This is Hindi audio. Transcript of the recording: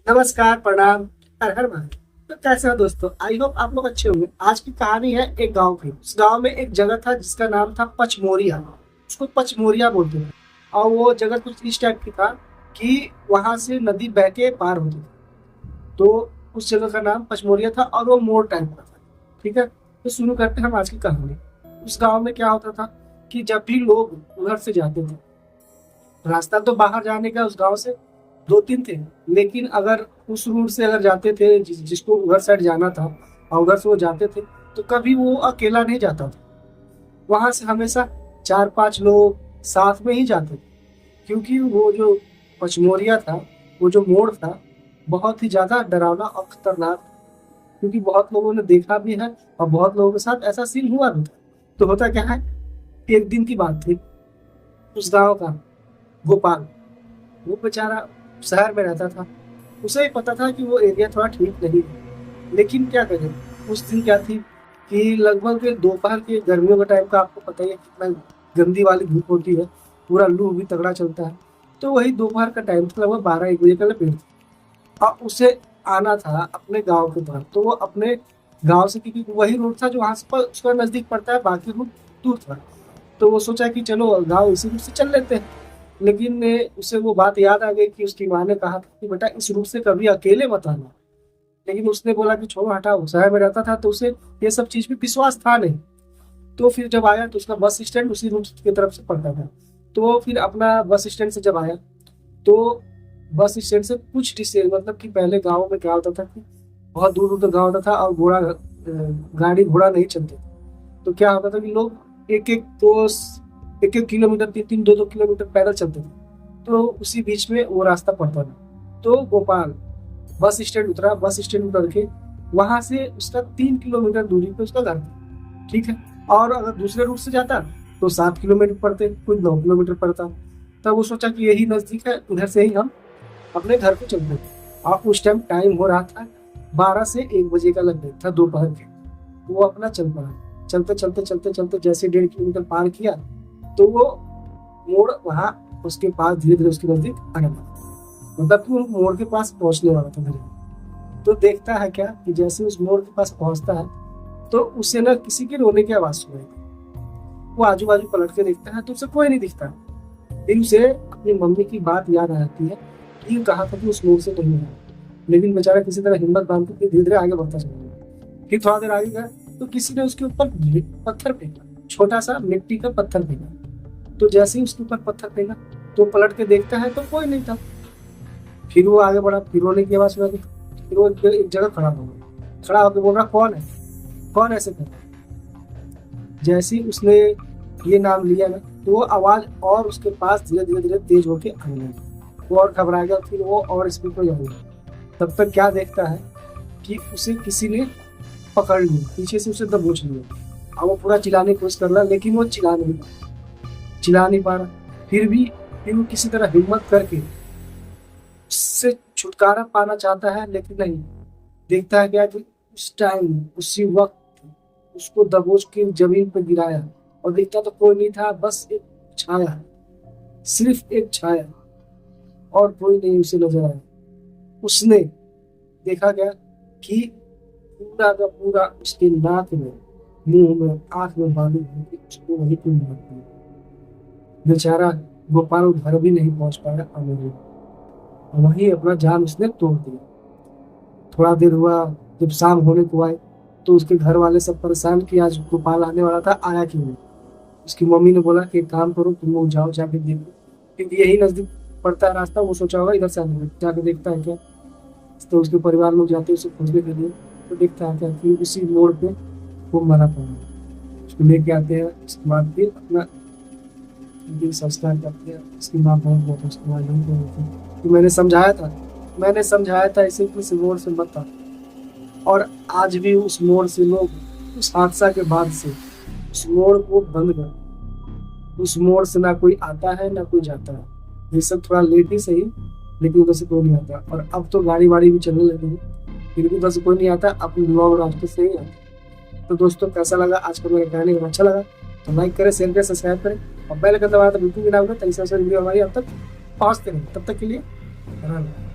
नमस्कार, प्रणाम, हर हर महादेव। तो कैसे हो दोस्तों? आई होप आप लोग अच्छे होंगे। आज की कहानी है एक गांव की। उस गांव में एक जगह था जिसका नाम था पचमोरिया। उसको पचमोरिया बोलते हैं। और वो जगह कुछ इस टाइप की था कि वहां से नदी बह के पार होती थी। तो उस जगह का नाम पचमोरिया था और वो मोर टाइप का था। ठीक है, तो शुरू करते हैं हम आज की कहानी। उस गांव में क्या होता था कि जब भी लोग उधर से जाते थे, रास्ता तो बाहर जाने का उस गांव से दो तीन थे, लेकिन अगर उस रूट से अगर जाते थे जिसको उधर साइड जाना था और उधर से वो जाते थे, तो कभी वो अकेला नहीं जाता था। वहां से हमेशा चार पांच लोग साथ में ही जाते थे, क्योंकि वो जो पचमोरिया था, वो जो मोड़ था, बहुत ही ज्यादा डरावना और खतरनाक था। क्योंकि बहुत लोगों ने देखा भी है और बहुत लोगों के साथ ऐसा सीन हुआ भी था। तो होता क्या है, एक दिन की बात थी। उस गांव का गोपाल, वो बेचारा शहर में रहता था। उसे ही पता था कि वो एरिया थोड़ा ठीक नहीं है, लेकिन क्या करें। उस दिन क्या थी कि लगभग दोपहर के गर्मियों का टाइम का, आपको पता ही है कितना गंदी वाली धूप होती है। पूरा लू भी तगड़ा चलता है। तो वही दोपहर का टाइम था, लगभग 12-1 बजे का पेड़ था। और उसे आना था अपने गांव की तरफ। तो वो अपने गांव से, क्योंकि वही रोड था जो वहां से उसका नजदीक पड़ता है, बाकी रूट दूर था। तो वो सोचा कि चलो गांव इसी रूट से चल लेते हैं। लेकिन उसे वो बात याद आ गई कि उसकी माँ ने कहा था कि बेटा इस रूट से कभी अकेले मत आना। लेकिन उसने बोला कि छोड़ो हटाओ, शहर में रहता था तो उसे ये सब चीज पे विश्वास था नहीं। तो फिर जब आया तो उसका बस स्टैंड उसी रूट की तरफ से पड़ता था। तो फिर अपना बस स्टैंड से जब आया, तो बस स्टैंड से कुछ डिस्टेंस, मतलब कि पहले गाँव में क्या होता था कि बहुत दूर दूर तक गाँव होता था और गाड़ी घोड़ा नहीं चलते थे। तो क्या होता था कि लोग एक एक किलोमीटर, 3-3, 2-2 किलोमीटर पैदल चलते थे। तो उसी बीच में वो रास्ता पड़ता था। तो गोपाल बस स्टैंड उतरा। बस स्टैंड उतर के वहां से उसका 3 किलोमीटर दूरी पे उसका घर था। ठीक है। और अगर दूसरे रूट से जाता तो 7 किलोमीटर पड़ते, कुछ 9 किलोमीटर पड़ता। तब वो सोचा कि यही नजदीक है, इधर से ही हम अपने घर को चलते थे। और उस टाइम टाइम हो रहा था 12 से 1 बजे का लग गया था दोपहर के। वो अपना चल पड़ा। चलते चलते चलते चलते जैसे 1.5 किलोमीटर पार किया, तो वो मोड़ वहां उसके पास धीरे धीरे उसके नजदीक आने लगा। मतलब कि वो मोड़ के पास पहुंचने वाला था धीरे। तो देखता है क्या कि जैसे उस मोड़ के पास पहुंचता है, तो उसे ना किसी के रोने की आवाज सुनाई दी। वो आजू बाजू पलट के देखता है तो उसे कोई नहीं दिखता। फिर उसे अपनी मम्मी की बात याद आ जाती है कि कहा था कि उस मोड़ से नहीं है। लेकिन बेचारा किसी तरह हिम्मत बांध के धीरे धीरे आगे बढ़ता चला। फिर थोड़ा देर आगे गया तो किसी ने उसके ऊपर पत्थर फेंका, छोटा सा मिट्टी का पत्थर फेंका। तो जैसे ही उसके ऊपर पत्थर फेंका, तो पलट के देखता है तो कोई नहीं था। फिर वो आगे बढ़ा, फिर रोने की आवाज सुना दी। फिर वो एक जगह खड़ा हो गया। खड़ा होकर बोल रहा, कौन है, कौन ऐसे कर। जैसे ही उसने ये नाम लिया ना, तो वो आवाज और उसके पास धीरे धीरे धीरे तेज होके आने लगी। वो और घबरा गया। फिर वो और स्पीड पर जाने लगा। तब तक क्या देखता है कि उसे किसी ने पकड़ लिया, पीछे से उसे दबोच लिया। और वो पूरा चिल्लाने की कोशिश कर रहा, लेकिन वो चिल्ला नहीं पा रहा। फिर वो किसी तरह हिम्मत करके उससे छुटकारा पाना चाहता है, लेकिन नहीं। देखता है क्या कि उस टाइम उसी वक्त उसको दबोच के जमीन पर गिराया। और देखता तो कोई नहीं था, बस एक छाया, सिर्फ एक छाया, और कोई नहीं उसे नजर आया। उसने देखा क्या कि पूरा का पूरा उसके नाक में, मुंह में, आंख में बालू भर के उसको वहीं पे मार दिया। बेचारा गोपाल घर भी नहीं पहुंच पाया और वहीं अपना जान उसने तोड़ दिया। थोड़ा देर हुआ, जब शाम होने को आए, तो उसके घर वाले सब परेशान कि आज गोपाल आने वाला था, आया क्यों नहीं। उसकी मम्मी ने बोला कि एक काम करो, तुम लोग जाओ जाके देखो, क्योंकि यही नजदीक पड़ता है रास्ता। वो सोचा होगा इधर से आने में, जाके देखता है क्या। तो उसके परिवार लोग जाते हैं उसे खोजने के लिए। तो देखता है क्या कि उसी मोड़ पे वो मरा पड़ा है। उसको लेके आते हैं। उसके बाद फिर अपना अंतिम संस्कार करते हैं। उसकी माँ बहुत बहुत उसके बाद नहीं करती। तो मैंने समझाया था इसे कि इस मोड़ से मत आ। और आज भी उस मोड़ से लोग, उस हादसा के बाद से उस मोड़ को बंद कर, उस मोड़ से ना कोई आता है ना कोई जाता है। ये सब थोड़ा लेट ही सही, लेकिन उधर से कोई नहीं आता। और अब तो गाड़ी वाड़ी भी चलने लगी है, फिर भी उधर से कोई नहीं आता, अपने लॉन्ग रास्ते से ही आता। तो दोस्तों, कैसा लगा आज का मेरा कहानी? अगर अच्छा लगा तो लाइक करें, शेयर करें, सब्सक्राइब करें और बेल आइकन दबाना तो बिल्कुल भी ना भूलें, ताकि सबसे वीडियो हमारी अब तक पहुंचते रहे। तब तक के लिए धन्यवाद।